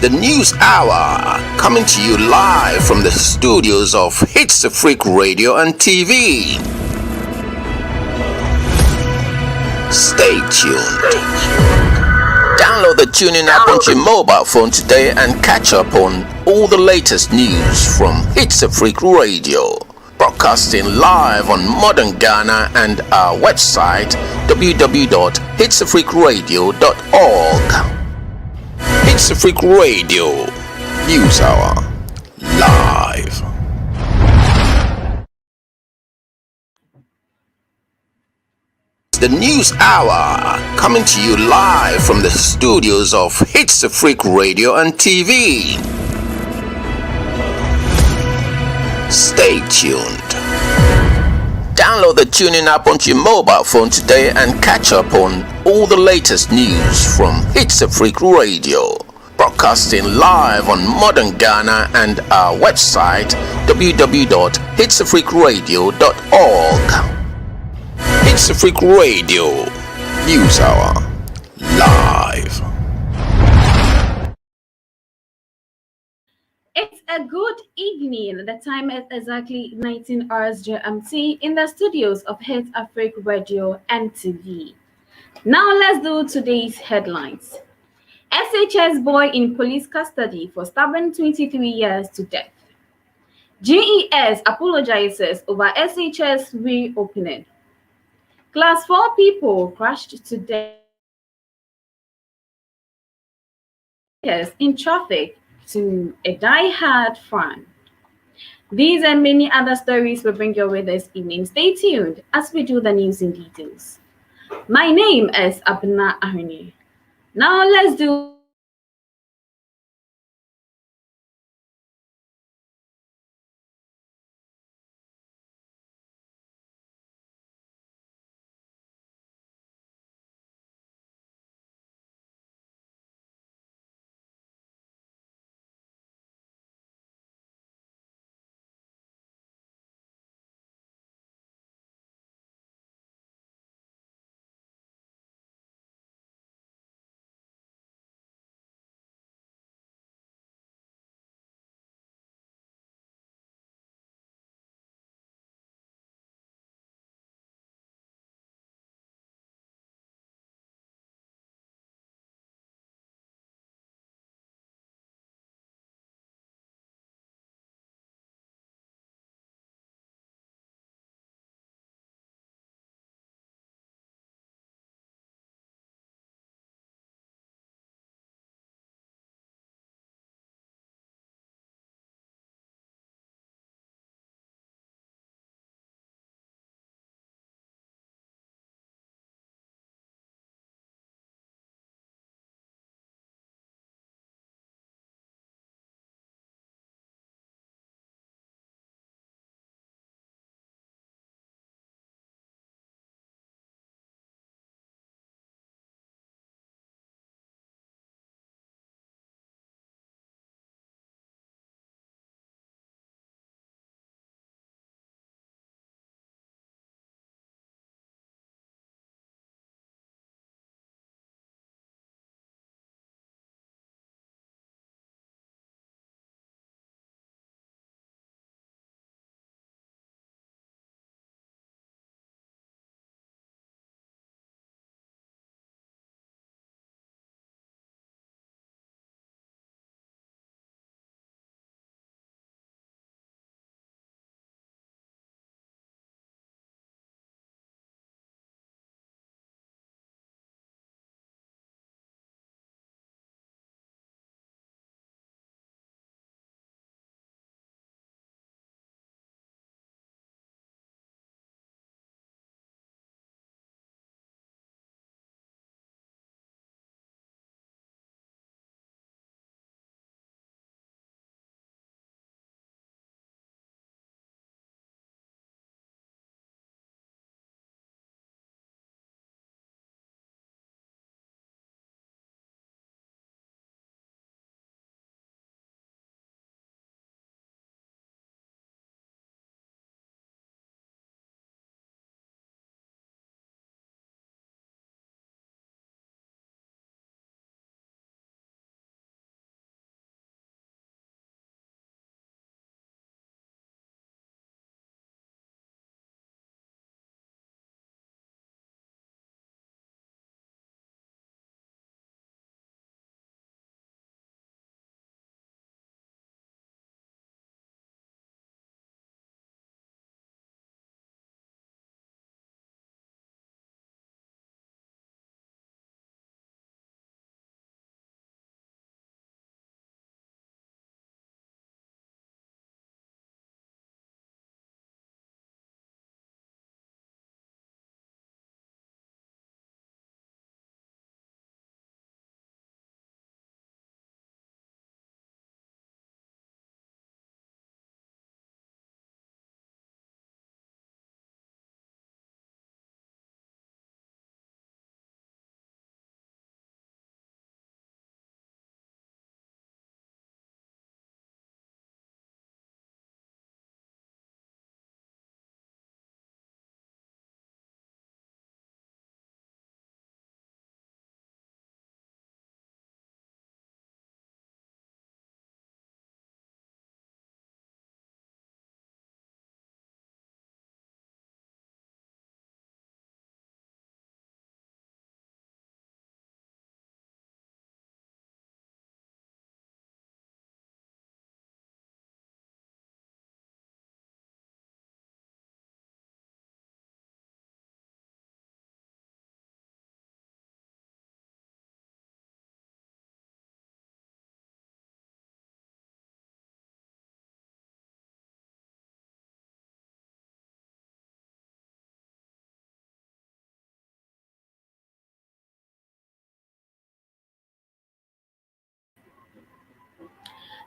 the news hour, coming to you live from the studios of Hitzafrik Radio and TV. Stay tuned. Download the tuning app on your mobile phone today and catch up on all the latest news from Hitzafrik Radio. Broadcasting live on modern Ghana and our website www.hitzafrikradio.org. Hitzafrik Radio News Hour live. The news hour, coming to you live from the studios of Hitzafrik Radio and TV. Stay tuned. Download the tuning app on your mobile phone today and catch up on all the latest news from Hitzafrik Radio. Broadcasting live on modern Ghana and our website www.hitzafrikradio.org. Hitzafrik Radio News Hour live. It's a good evening. The time is exactly 19 hours GMT in the studios of Hitzafrik Radio and TV. Now let's do today's headlines. SHS boy in police custody for stabbing 23 years to death. GES apologizes over SHS reopening. Class 4 people crashed to death in traffic to a die-hard fan. These and many other stories will bring your way this evening. Stay tuned as we do the news in details. My name is Abna Ahuni. Now let's do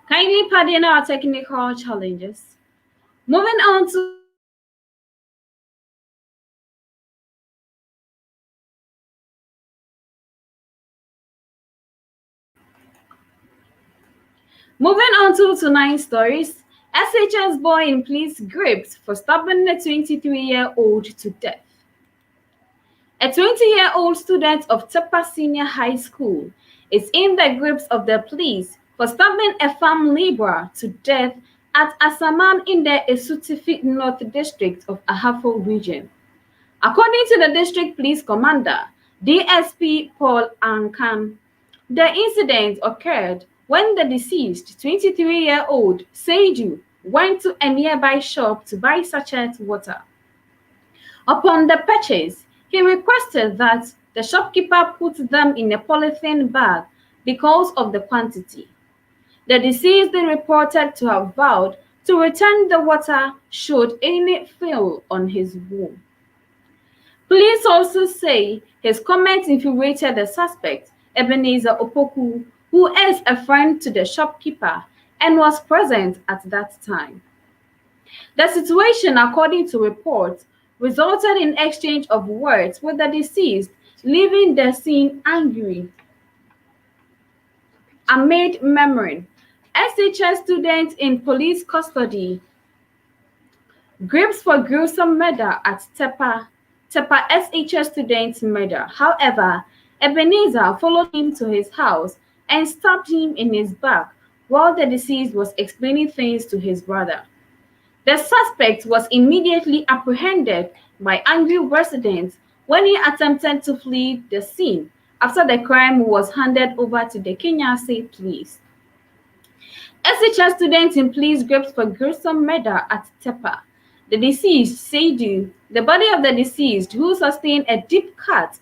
Kindly pardon our technical challenges. Moving on to Moving on to tonight's stories, SHS boy in police grips for stabbing a 23-year-old to death. A 20-year-old student of Tepa Senior High School is in the grips of the police for stabbing a farm laborer to death at Asaman in the Hitzafrik North District of Ahafo region. According to the district police commander, DSP Paul Ankan, the incident occurred when the deceased 23-year-old Seiju went to a nearby shop to buy sachet water. Upon the purchase, he requested that the shopkeeper put them in a polythene bag because of the quantity. The deceased reported to have vowed to return the water should any fail on his wound. Police also say his comment infuriated the suspect, Ebenezer Opoku, who is a friend to the shopkeeper and was present at that time. The situation, according to reports, resulted in exchange of words with the deceased, leaving the scene angry. Amid memory, SHS student in police custody grips for gruesome murder at Tepa SHS student murder. However, Ebenezer followed him to his house and stabbed him in his back while the deceased was explaining things to his brother. The suspect was immediately apprehended by angry residents when he attempted to flee the scene after the crime was handed over to the Kenya State Police. SHS students in police grips for gruesome murder at Tepa. The deceased, Seidu, the body of the deceased, who sustained a deep cut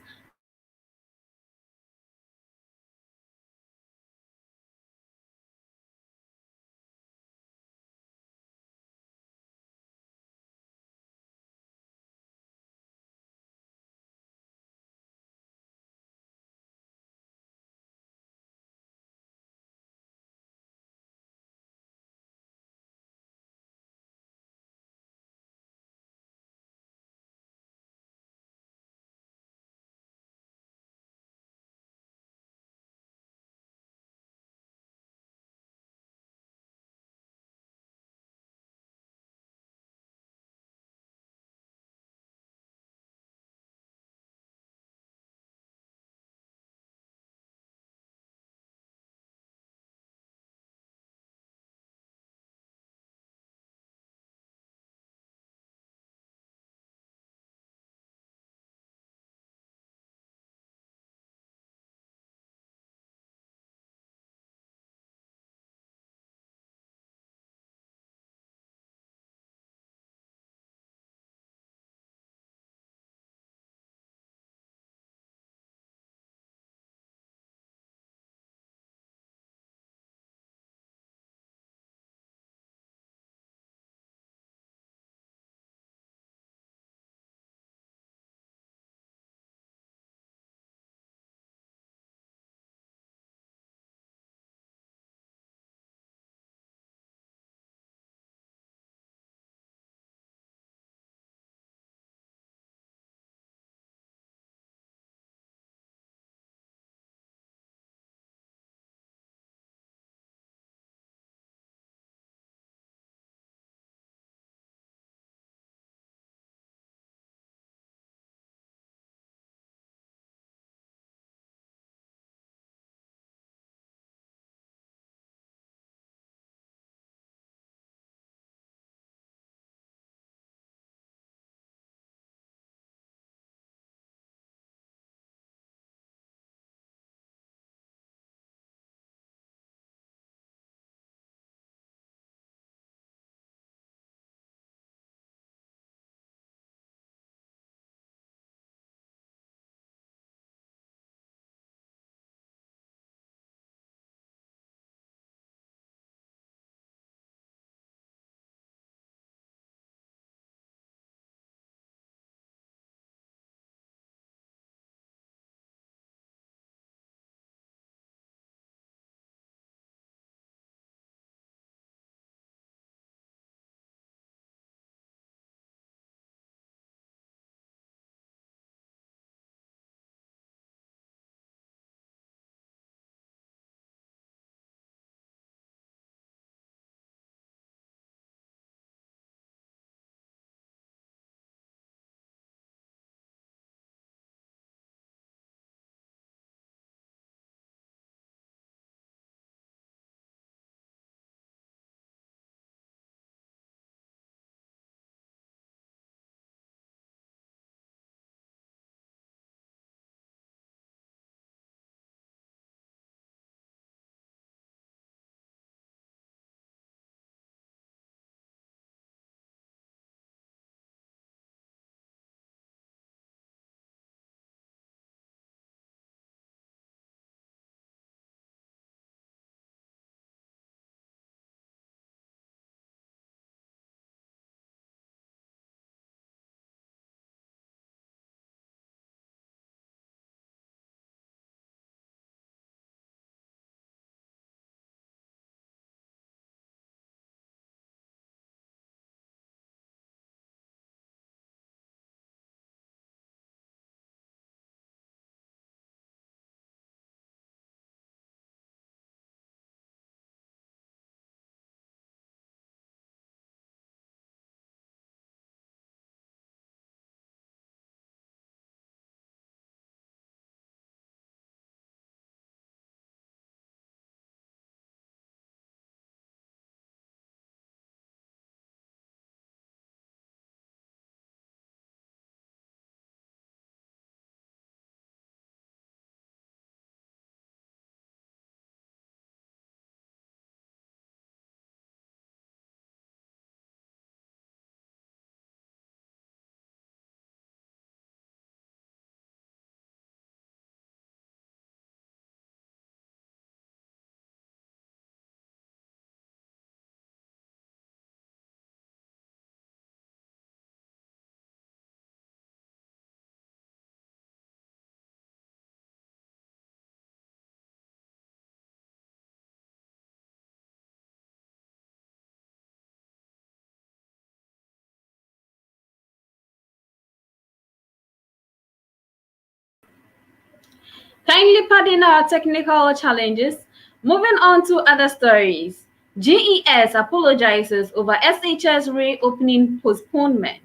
Kindly pardon our technical challenges. Moving on to other stories. GES apologizes over SHS reopening postponement.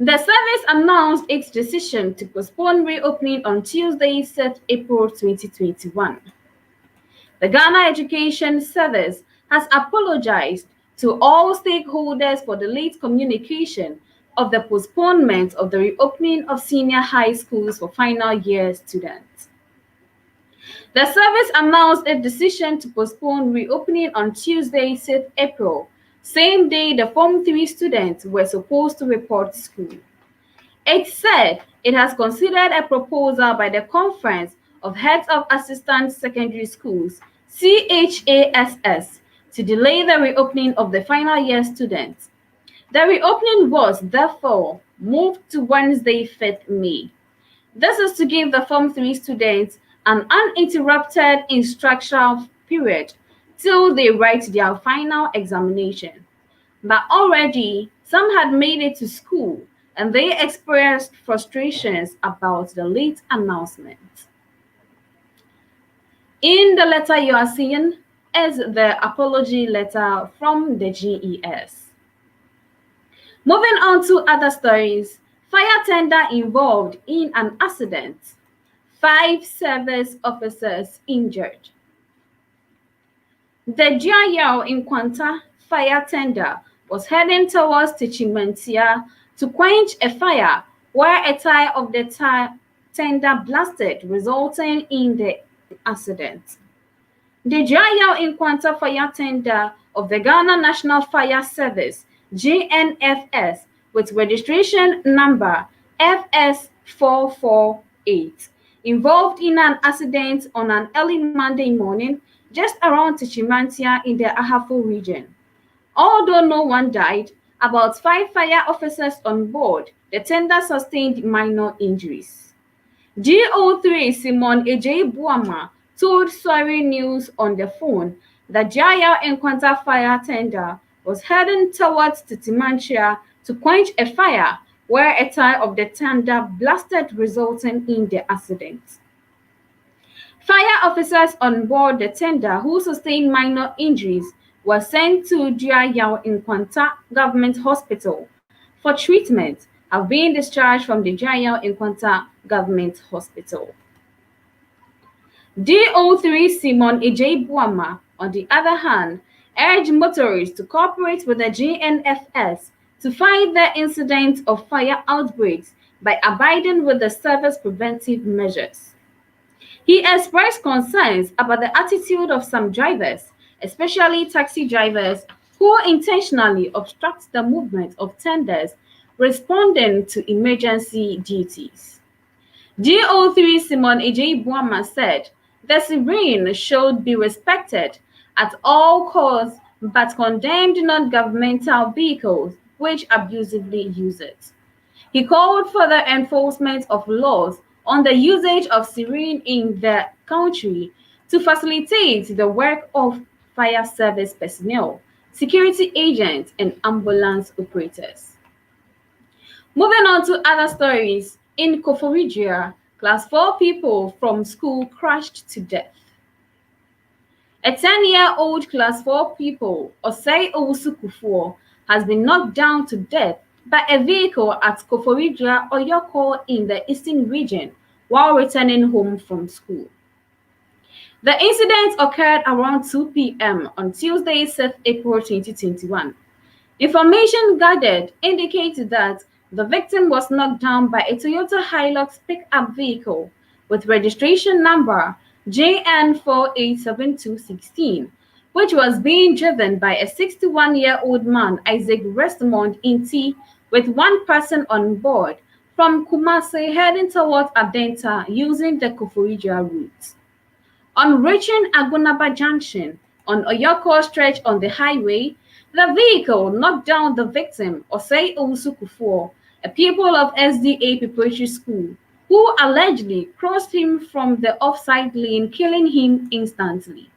The service announced its decision to postpone reopening on Tuesday, 6 April 2021. The Ghana Education Service has apologized to all stakeholders for the late communication of the postponement of the reopening of senior high schools for final year students. The service announced its decision to postpone reopening on Tuesday, 6 April, same day the Form 3 students were supposed to report school. It said it has considered a proposal by the Conference of Heads of Assistant Secondary Schools, CHASS, to delay the reopening of the final year students. The reopening was, therefore, moved to Wednesday, 5th May. This is to give the Form 3 students an uninterrupted instructional period till they write their final examination. But already, some had made it to school and they expressed frustrations about the late announcement. In the letter you are seeing is the apology letter from the GES. Moving on to other stories, fire tender involved in an accident. 5 service officers injured. The Jiayao in Kwanta fire tender was heading towards Tichimantia to quench a fire where a tire of the tender blasted, resulting in the accident. The Jiayao in Kwanta fire tender of the Ghana National Fire Service, GNFS, with registration number FS448, involved in an accident on an early Monday morning just around Tichimantia in the Ahafo region. Although no one died, about 5 fire officers on board the tender sustained minor injuries. GO3 Simon Ej Buama told Sorry News on the phone that Jaya Enkwanta fire tender was heading towards Tichimantia to quench a fire where a tire of the tender blasted, resulting in the accident. Fire officers on board the tender who sustained minor injuries were sent to Jiayao in Kwanta Government Hospital for treatment, have been discharged from the Jiayao in Kwanta Government Hospital. DO3 Simon Ej Buama, on the other hand, urged motorists to cooperate with the GNFS to fight the incident of fire outbreaks by abiding with the service preventive measures. He expressed concerns about the attitude of some drivers, especially taxi drivers, who intentionally obstruct the movement of tenders responding to emergency duties. GO3 Simon Ej Buama said the siren should be respected at all costs, but condemned non-governmental vehicles which abusively use it. He called for the enforcement of laws on the usage of siren in the country to facilitate the work of fire service personnel, security agents, and ambulance operators. Moving on to other stories, in Koforidua, class 4 people from school crushed to death. A 10-year-old class 4 pupil, Osei Owusu, has been knocked down to death by a vehicle at Koforidua, Oyoko in the eastern region while returning home from school. The incident occurred around 2 p.m. on Tuesday, 6 April 2021. Information gathered indicates that the victim was knocked down by a Toyota Hilux pickup vehicle with registration number JN487216, which was being driven by a 61-year-old man, Isaac Resmond Inti, with one person on board from Kumasi heading towards Adenta using the Koforidua route. On reaching Agunaba Junction on Oyoko stretch on the highway, the vehicle knocked down the victim, Osei Owusu, a pupil of SDA Preparatory School, who allegedly crossed him from the offside lane, killing him instantly.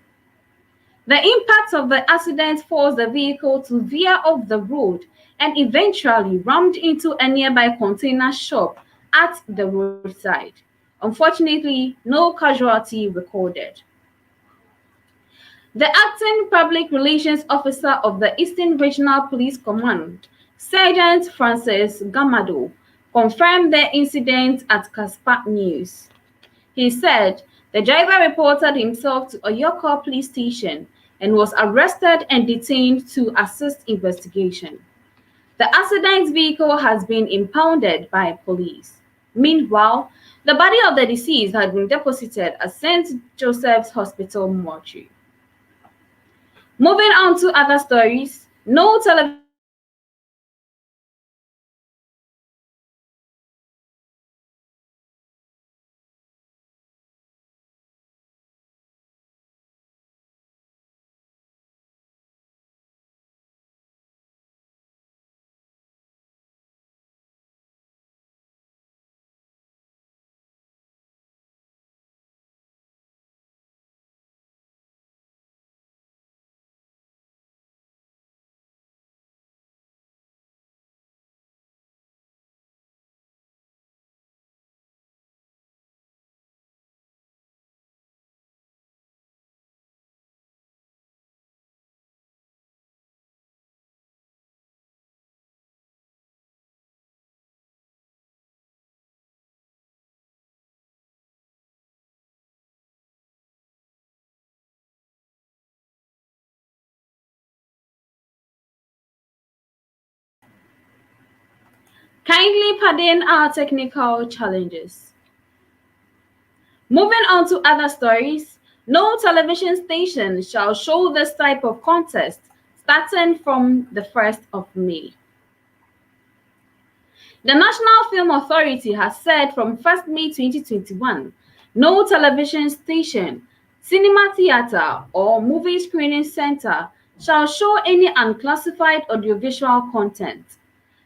The impact of the accident forced the vehicle to veer off the road and eventually rammed into a nearby container shop at the roadside. Unfortunately, no casualty recorded. The acting public relations officer of the Eastern Regional Police Command, Sergeant Francis Gamado, confirmed the incident at Casper News. He said the driver reported himself to Oyoko police station and was arrested and detained to assist investigation. The accident vehicle has been impounded by police. Meanwhile, the body of the deceased had been deposited at St. Joseph's Hospital mortuary. Moving on to other stories, no television kindly pardon our technical challenges. Moving on to other stories, no television station shall show this type of contest starting from the 1st of May. The National Film Authority has said from 1st May 2021, no television station, cinema theater, or movie screening center shall show any unclassified audiovisual content.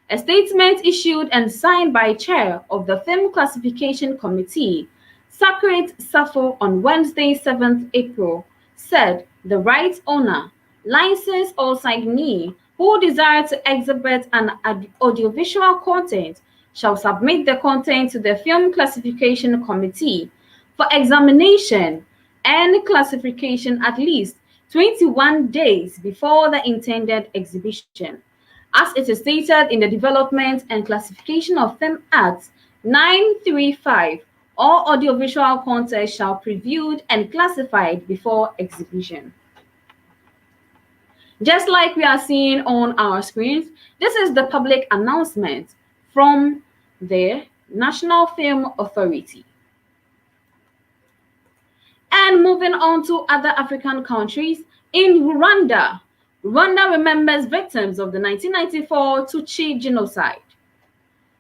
A statement issued and signed by Chair of the Film Classification Committee, Sakrit Safo, on Wednesday, 7th April, said the rights owner, license or signee who desire to exhibit an audiovisual content shall submit the content to the Film Classification Committee for examination and classification at least 21 days before the intended exhibition, as it is stated in the Development and Classification of Film Act 935. All audiovisual content shall be reviewed and classified before exhibition. Just like we are seeing on our screens, this is the public announcement from the National Film Authority. And moving on to other African countries, in Rwanda, Rwanda remembers victims of the 1994 Tutsi genocide.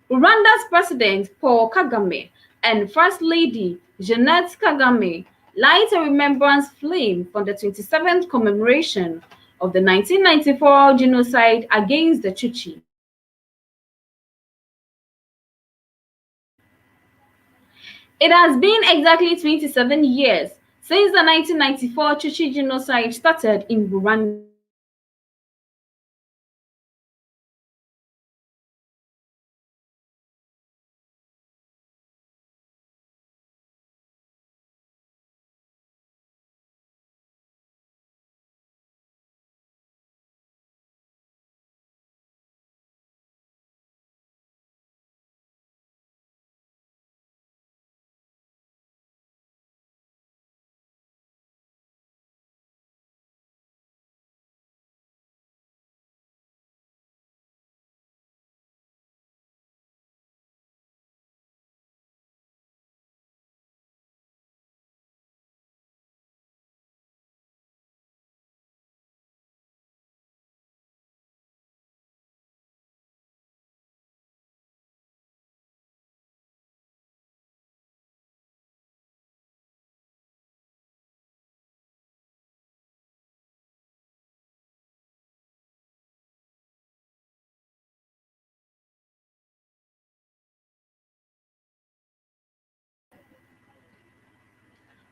Rwanda's President Paul Kagame and First Lady Jeannette Kagame light a remembrance flame for the 27th commemoration of the 1994 genocide against the Tutsi. It has been exactly 27 years since the 1994 Tutsi genocide started in Rwanda.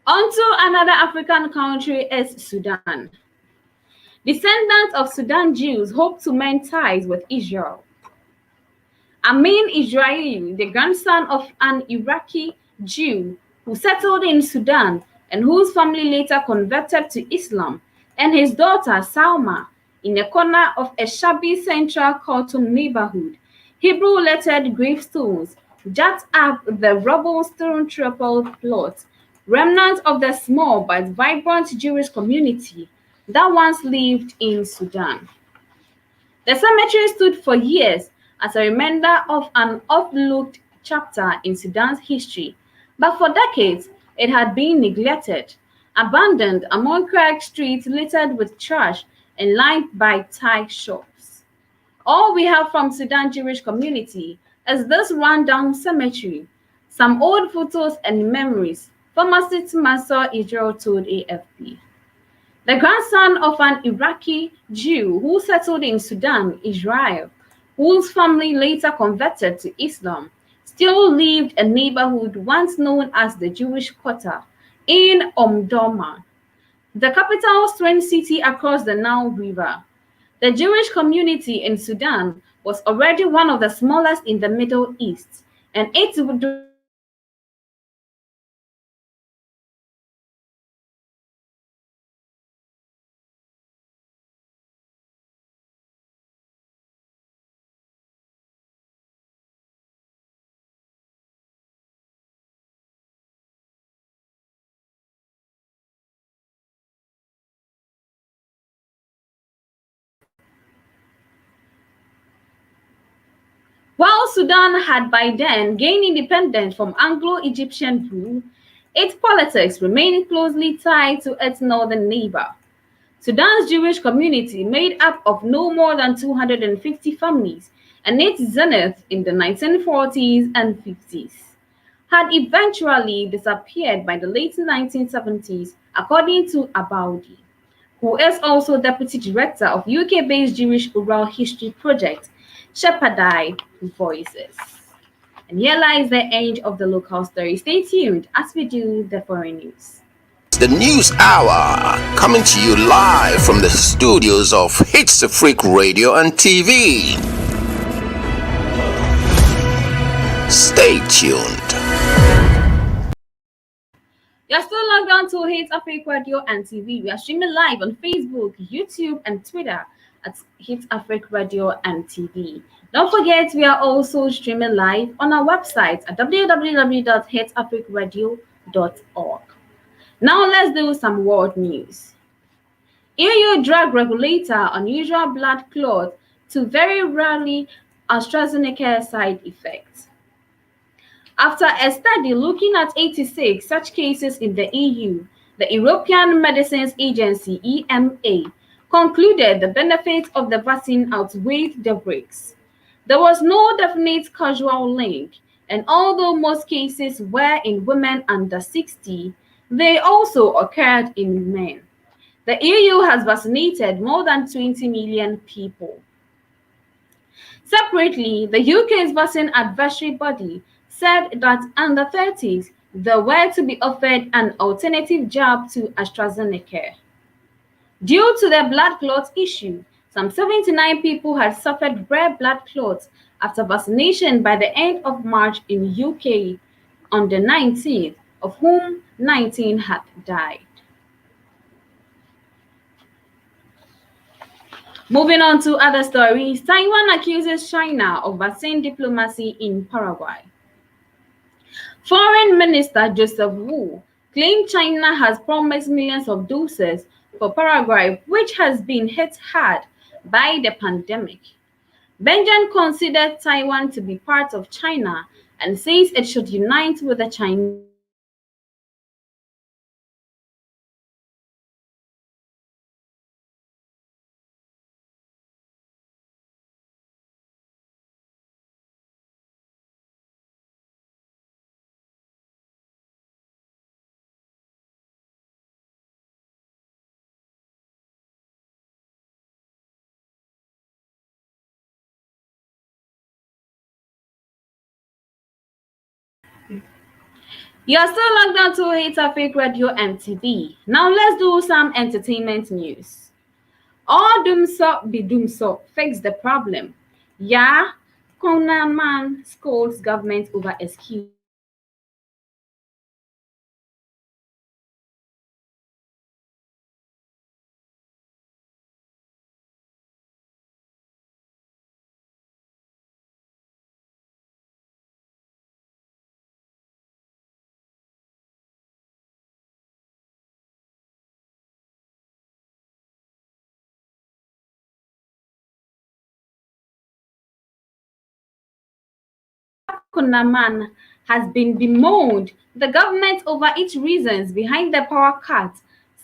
Onto another African country is Sudan. Descendants of Sudan Jews hope to mend ties with Israel. Amin Israeli, the grandson of an Iraqi Jew who settled in Sudan and whose family later converted to Islam, and his daughter Salma, in a corner of a shabby central Khartoum neighborhood, Hebrew-lettered gravestones jut up the rubble stone triple plot, remnant of the small but vibrant Jewish community that once lived in Sudan. The cemetery stood for years as a reminder of an overlooked chapter in Sudan's history, but for decades it had been neglected, abandoned among cracked streets littered with trash and lined by Thai shops. All we have from Sudan Jewish community is this rundown cemetery, some old photos and memories, pharmacist Mansour Israel told AFP. The grandson of an Iraqi Jew who settled in Sudan, Israel, whose family later converted to Islam, still lived a neighborhood once known as the Jewish Quarter in Omdurman, the capital's twin city across the Nile River. The Jewish community in Sudan was already one of the smallest in the Middle East, and it would While Sudan had by then gained independence from Anglo-Egyptian rule, its politics remained closely tied to its northern neighbor. Sudan's Jewish community, made up of no more than 250 families, and its zenith in the 1940s and 50s, had eventually disappeared by the late 1970s, according to Abaudi, who is also deputy director of UK-based Jewish Oral History Project, Shepherdite Voices. And here lies the end of the local story. Stay tuned as we do the foreign news. The News Hour, coming to you live from the studios of Hitzafrik Radio and TV. Stay tuned. You're still logged on to Hitzafrik Radio and TV. We are streaming live on Facebook, YouTube, and Twitter at Hitzafrik Radio and TV. Don't forget, we are also streaming live on our website at www.hitzafrikradio.org. Now let's do some world news. EU drug regulator unusual blood clot to very rarely AstraZeneca side effects. After a study looking at 86 such cases in the EU, the European Medicines Agency EMA concluded the benefits of the vaccine outweighed the risks. There was no definite causal link, and although most cases were in women under 60, they also occurred in men. The EU has vaccinated more than 20 million people. Separately, the UK's vaccine advisory body said that under 30s, they were to be offered an alternative jab to AstraZeneca. Due to the blood clot issue, some 79 people had suffered rare blood clots after vaccination by the end of March in UK on the 19th, of whom 19 had died. Moving on to other stories, Taiwan accuses China of vaccine diplomacy in Paraguay. Foreign Minister Joseph Wu claimed China has promised millions of doses for Paraguay, which has been hit hard by the pandemic. Beijing considered Taiwan to be part of China and says it should unite with the Chinese. You're still logged on to Hitzafrik Radio and TV. Now let's do some entertainment news. All doom so be doom so fix the problem. Yeah, Konaman scolds government over excuse. Konaman has been bemoaned the government over its reasons behind the power cut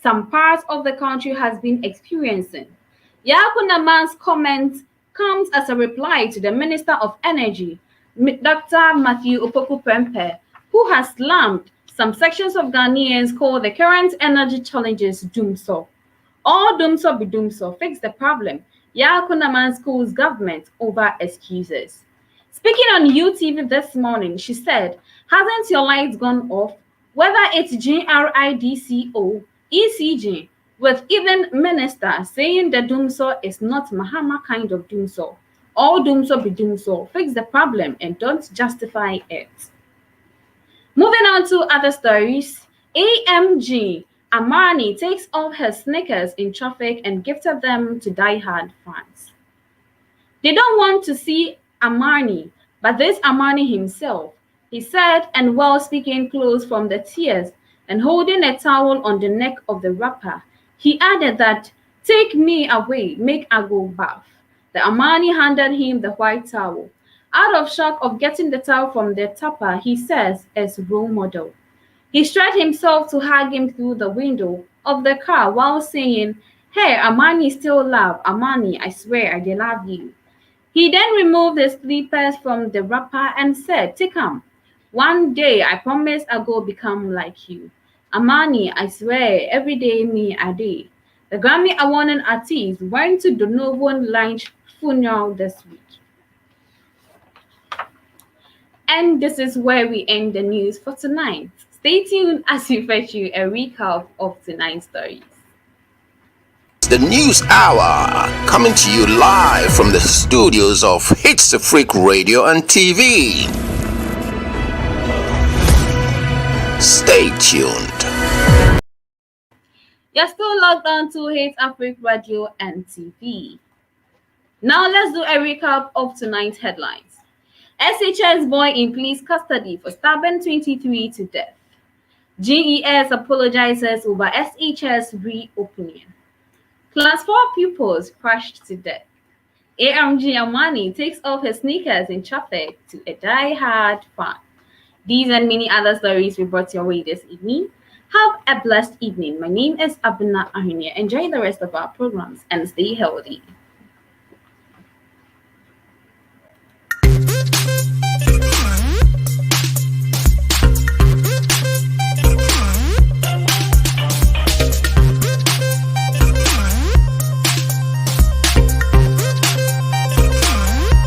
some parts of the country has been experiencing. Yakunaman's comment comes as a reply to the Minister of Energy, Dr. Matthew Opoku Prempeh, who has slammed some sections of Ghanaians call the current energy challenges doomsday. All doomsday be doomsday, fix the problem. Yakunaman schools government over excuses. Speaking on UTV this morning, she said, hasn't your lights gone off? Whether it's GRIDCO, ECG, with even minister saying the doomsday is not Mahama kind of doomsday. All doomsday be doomsday. Fix the problem and don't justify it. Moving on to other stories, AMG Amani takes off her sneakers in traffic and gifted them to die-hard fans. They don't want to see Amani, but this Amani himself, he said, and while speaking close from the tears and holding a towel on the neck of the rapper, he added that, take me away, make I go bath. The Amani handed him the white towel. Out of shock of getting the towel from the tapper, he says, as role model. He stretched himself to hug him through the window of the car while saying, hey, Amani still love, Amani, I swear I love you. He then removed the slippers from the rapper and said, take 'em. One day I promise I'll go become like you. Amani, I swear, every day me a day. The Grammy awarding artist went to Donovan Lynch funeral this week. And this is where we end the news for tonight. Stay tuned as we fetch you a recap of tonight's stories. The News Hour, coming to you live from the studios of Hitzafrik Radio and TV. Stay tuned. You're still logged on to Hitzafrik Radio and TV. Now let's do a recap of tonight's headlines. SHS boy in police custody for stabbing 23 to death. GES apologizes over SHS reopening. Class 4 pupils crushed to death. AMG Amani takes off her sneakers in traffic to a die-hard fan. These and many other stories we brought your way this evening. Have a blessed evening. My name is Abuna Ahinia. Enjoy the rest of our programs and stay healthy.